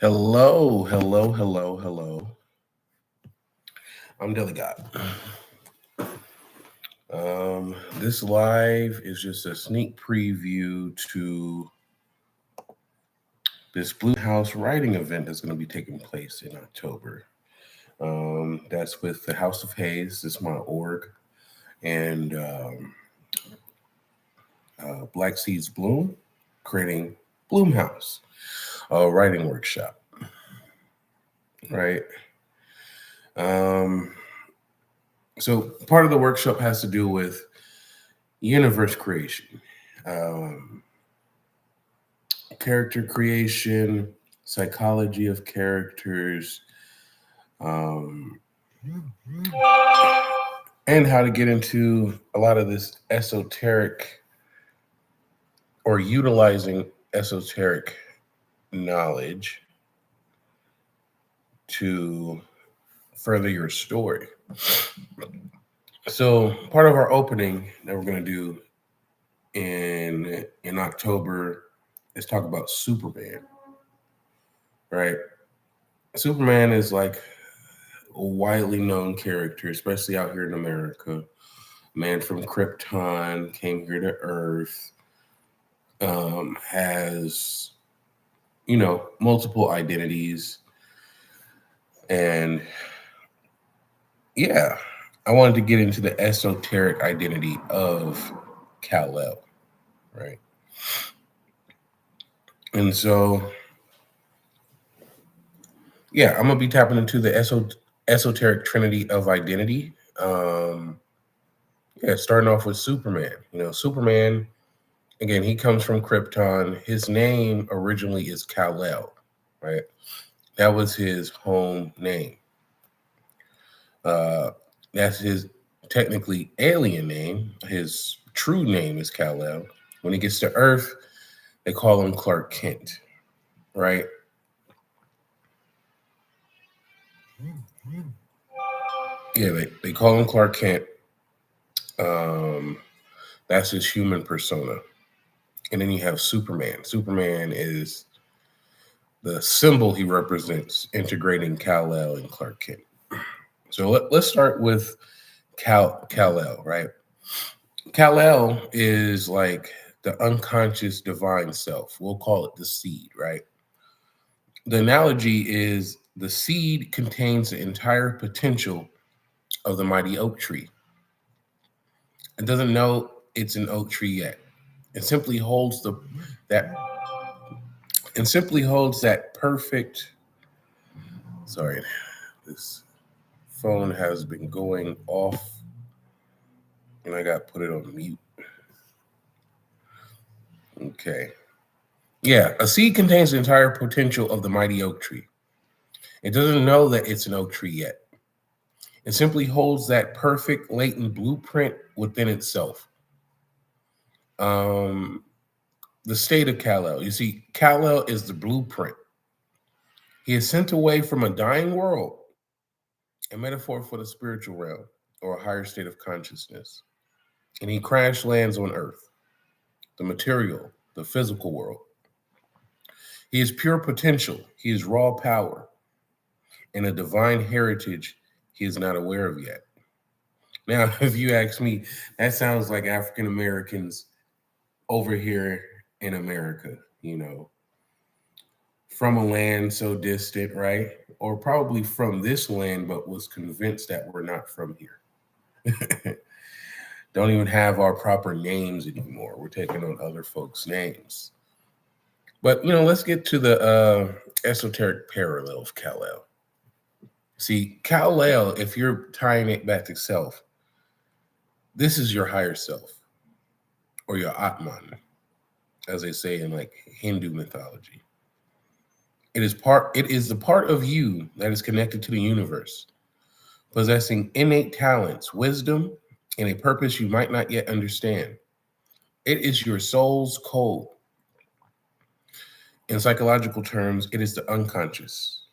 Hello, hello, hello, hello. I'm Deligod. This live is just a sneak preview to this Bloomhouse writing event that's going to be taking place in October. That's with the House of Hayes. This is my org, and Blackseedsbloom creating Bloomhouse, a writing workshop. Right. Um, so part of the workshop has to do with universe creation, um, character creation, psychology of characters, um, and how to get into a lot of this esoteric or utilizing esoteric knowledge to further your story. So part of our opening that we're going to do in October is talk about Superman, right? Superman is like a widely known character, especially out here in America. Man from Krypton came here to Earth, has, multiple identities. And yeah, I wanted to get into the esoteric identity of Kal-el, right? And so, yeah, I'm going to be tapping into the esoteric trinity of identity. Starting off with Superman. Superman, again, he comes from Krypton. His name originally is Kal-el, right? That was his home name. That's his technically alien name. His true name is Kal-el. When he gets to Earth, they call him Clark Kent, right? Yeah, they call him Clark Kent. That's his human persona. And then you have Superman. Superman is the symbol he represents, integrating Kal-el and Clark Kent. So let's start with Kal-el, right? Kal-el is like the unconscious divine self. We'll call it the seed, right? The analogy is the seed contains the entire potential of the mighty oak tree. It doesn't know it's an oak tree yet. It simply holds that perfect. Sorry, this phone has been going off, and I got to put it on mute. Okay. Yeah, a seed contains the entire potential of the mighty oak tree. It doesn't know that it's an oak tree yet. It simply holds that perfect latent blueprint within itself. The state of Kal-el. You see, Kal-el is the blueprint. He is sent away from a dying world, a metaphor for the spiritual realm or a higher state of consciousness. And he crash lands on Earth, the material, the physical world. He is pure potential. He is raw power and a divine heritage he is not aware of yet. Now, if you ask me, that sounds like African Americans over here in America, from a land so distant, right? Or probably from this land, but was convinced that we're not from here. Don't even have our proper names anymore. We're taking on other folks' names. But, let's get to the esoteric parallel of Kal-el. See, Kal-el, if you're tying it back to self, this is your higher self or your Atman, as they say in like Hindu mythology. It is the part of you that is connected to the universe, possessing innate talents, wisdom, and a purpose you might not yet understand. It is your soul's code. In psychological terms, it is the unconscious.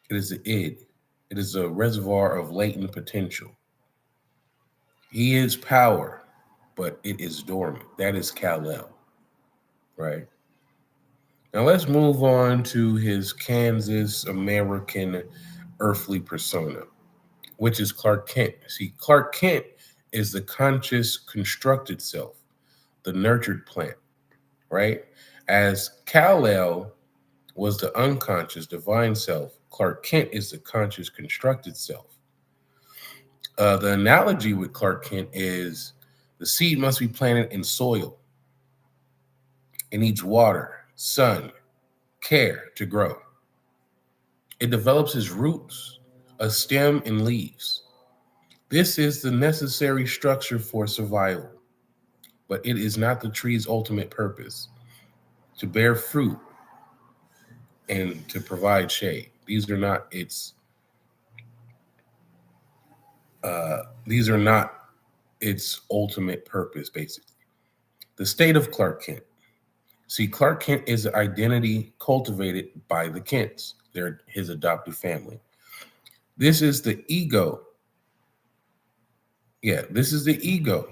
It is the id. It is a reservoir of latent potential. He is power, but it is dormant. That is Kal-el, right? Now let's move on to his Kansas American earthly persona, which is Clark Kent. See, Clark Kent is the conscious constructed self, the nurtured plant, right? As Kal-el was the unconscious divine self, Clark Kent is the conscious constructed self. The analogy with Clark Kent is the seed must be planted in soil. It needs water, sun, care to grow. It develops its roots, a stem, and leaves. This is the necessary structure for survival, but it is not the tree's ultimate purpose to bear fruit and to provide shade. These are not its ultimate purpose, basically. The state of Clark Kent. See, Clark Kent is an identity cultivated by the Kents. They're his adopted family. This is the ego. Yeah, this is the ego.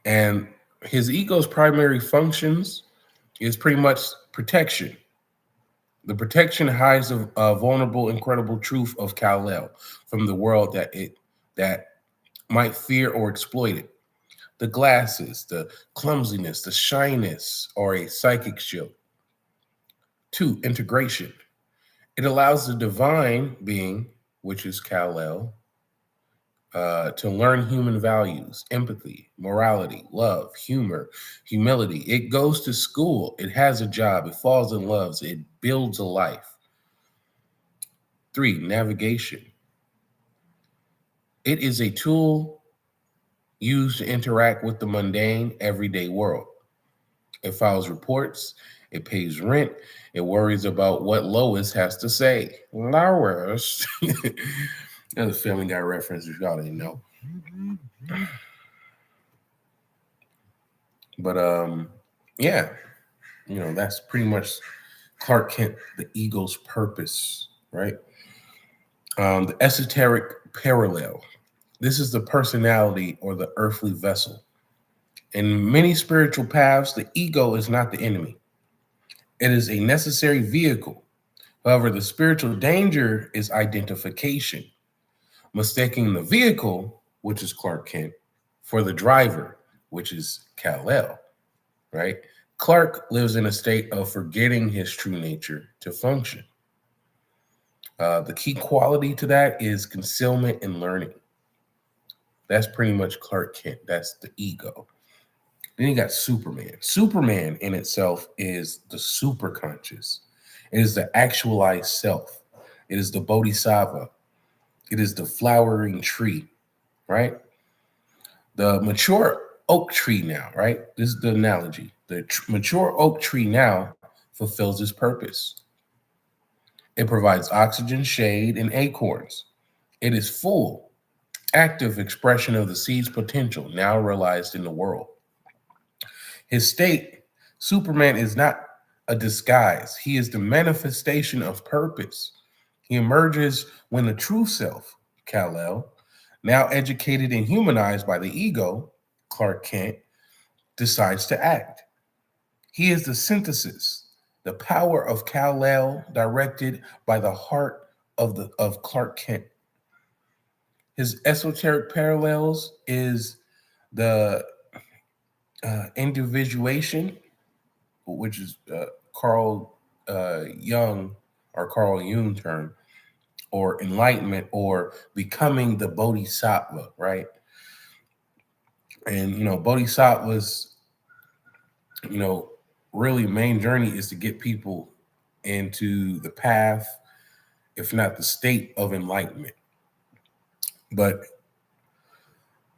And his ego's primary functions is pretty much protection. The protection hides a vulnerable, incredible truth of Kal-el from the world that might fear or exploit it. The glasses, the clumsiness, the shyness, or a psychic shield. 2, integration. It allows the divine being, which is Kal-el, to learn human values, empathy, morality, love, humor, humility. It goes to school. It has a job. It falls in love. It builds a life. 3, navigation. It is a tool used to interact with the mundane, everyday world. It files reports. It pays rent. It worries about what Lois has to say. Lois. Another Family Guy reference if y'all didn't know. But yeah, that's pretty much Clark Kent, the ego's purpose, right? The esoteric parallel. This is the personality or the earthly vessel. In many spiritual paths, the ego is not the enemy. It is a necessary vehicle. However, the spiritual danger is identification, mistaking the vehicle, which is Clark Kent, for the driver, which is Kal-el, right? Clark lives in a state of forgetting his true nature to function. The key quality to that is concealment and learning. That's pretty much Clark Kent. That's the ego. Then you got Superman. Superman in itself is the superconscious. It is the actualized self. It is the bodhisattva. It is the flowering tree, right? The mature oak tree now, right? This is the analogy. The mature oak tree now fulfills its purpose. It provides oxygen, shade, and acorns. It is full, active expression of the seed's potential now realized in the world. His state, Superman, is not a disguise. He is the manifestation of purpose. He emerges when the true self, Kal-el, now educated and humanized by the ego, Clark Kent, decides to act. He is the synthesis, the power of Kal-el directed by the heart of Clark Kent. His esoteric parallels is the individuation, which is Carl Jung or Carl Jung term, or enlightenment, or becoming the bodhisattva, right? And bodhisattvas, really main journey is to get people into the path, if not the state of enlightenment. But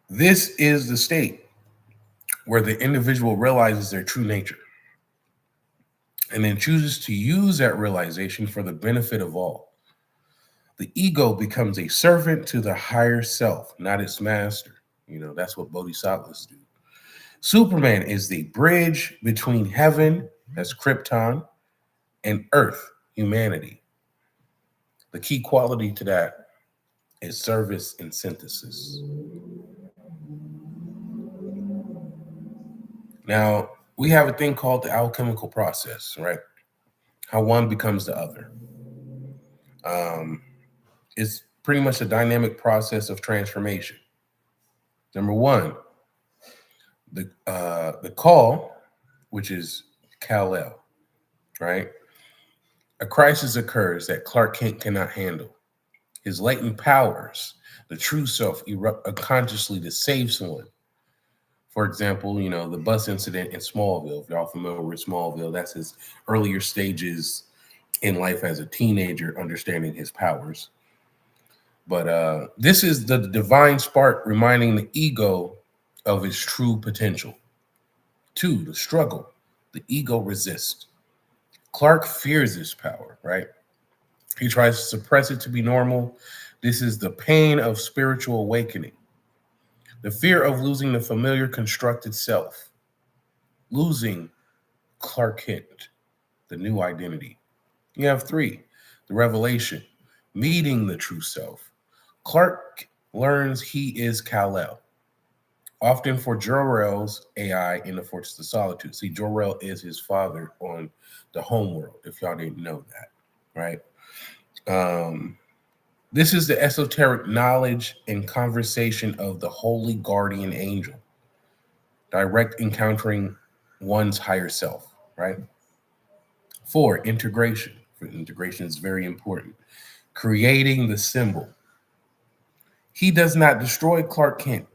this is the state where the individual realizes their true nature and then chooses to use that realization for the benefit of all. The ego becomes a servant to the higher self, not its master. That's what bodhisattvas do. Superman is the bridge between heaven, that's Krypton, and earth, humanity. The key quality to that is service and synthesis. Now, we have a thing called the alchemical process, right? How one becomes the other. Um, it's pretty much a dynamic process of transformation. Number one, the call, which is Kal-el, right? A crisis occurs that Clark Kent cannot handle. His latent powers, the true self, erupt unconsciously to save someone. For example, the bus incident in Smallville. If y'all familiar with Smallville, that's his earlier stages in life as a teenager, understanding his powers. But this is the divine spark reminding the ego of its true potential. Two, the struggle. The ego resists. Clark fears this power, right? He tries to suppress it to be normal. This is the pain of spiritual awakening. The fear of losing the familiar constructed self. Losing Clark Kent, the new identity. You have three, the revelation, meeting the true self. Clark learns he is Kal-el, often for Jor-El's AI in the Fortress of Solitude. See, Jor-El is his father on the homeworld, if y'all didn't know that, right? This is the esoteric knowledge and conversation of the holy guardian angel, direct encountering one's higher self, right? Four, integration. Integration is very important. Creating the symbol. He does not destroy Clark Kent.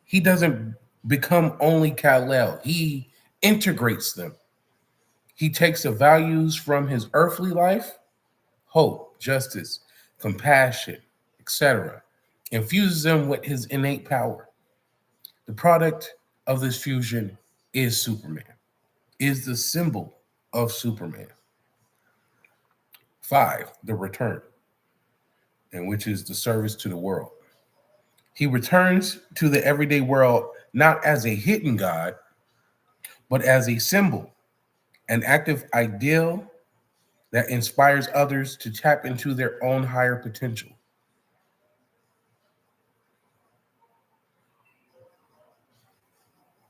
He doesn't become only Kal-El. He integrates them. He takes the values from his earthly life, hope, justice, compassion, etc., infuses them with his innate power. The product of this fusion is Superman, is the symbol of Superman. Five, the return, and which is the service to the world. He returns to the everyday world not as a hidden God, but as a symbol, an active ideal that inspires others to tap into their own higher potential.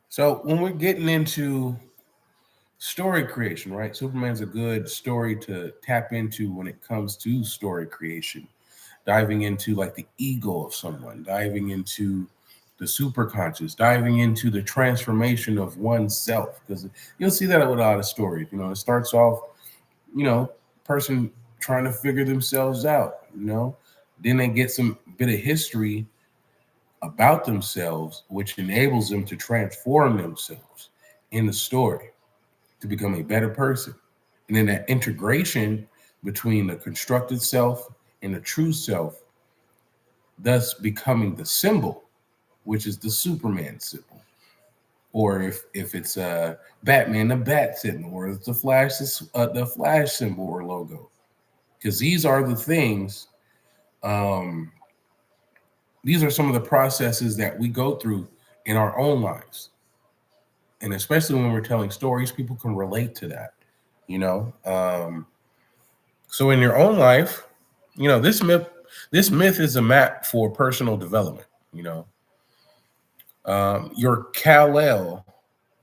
So when we're getting into story creation, right? Superman's a good story to tap into when it comes to story creation, diving into like the ego of someone, diving into the superconscious, diving into the transformation of oneself. Because you'll see that with a lot of stories. It starts off, person trying to figure themselves out, then they get some bit of history about themselves, which enables them to transform themselves in the story to become a better person. And then that integration between the constructed self and the true self, thus becoming the symbol, which is the Superman symbol. Or if it's Batman, the Bat symbol, or it's the Flash symbol or logo. Because these are the things, these are some of the processes that we go through in our own lives. And especially when we're telling stories, people can relate to that, you know. So in your own life, this myth is a map for personal development. Your Kal-El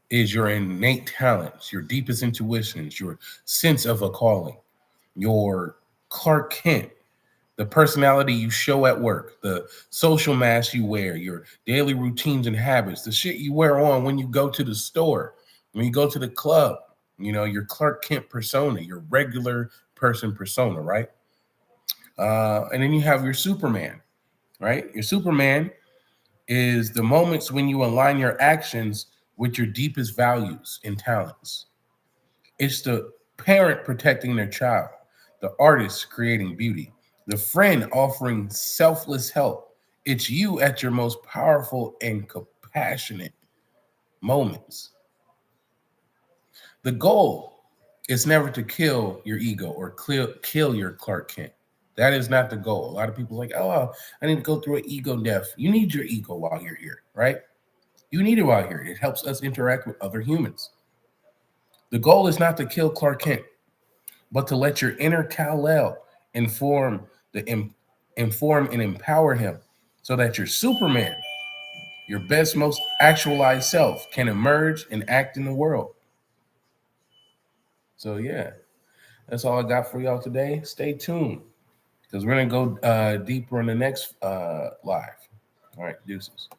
is your innate talents, your deepest intuitions, your sense of a calling. Your Clark Kent, the personality you show at work, the social mask you wear, your daily routines and habits, the shit you wear on when you go to the store, when you go to the club, your Clark Kent persona, your regular person persona, right? And then you have your Superman, right? Your Superman is the moments when you align your actions with your deepest values and talents. It's the parent protecting their child, the artist creating beauty, the friend offering selfless help. It's you at your most powerful and compassionate moments. The goal is never to kill your ego or kill your Clark Kent. That is not the goal. A lot of people are like, oh, I need to go through an ego death. You need your ego while you're here, right? You need it while here. It helps us interact with other humans. The goal is not to kill Clark Kent, but to let your inner Kal-El inform and empower him so that your Superman Your best, most actualized self can emerge and act in the world. So yeah, that's all I got for y'all today. Stay tuned because we're gonna go deeper in the next live. All right, deuces.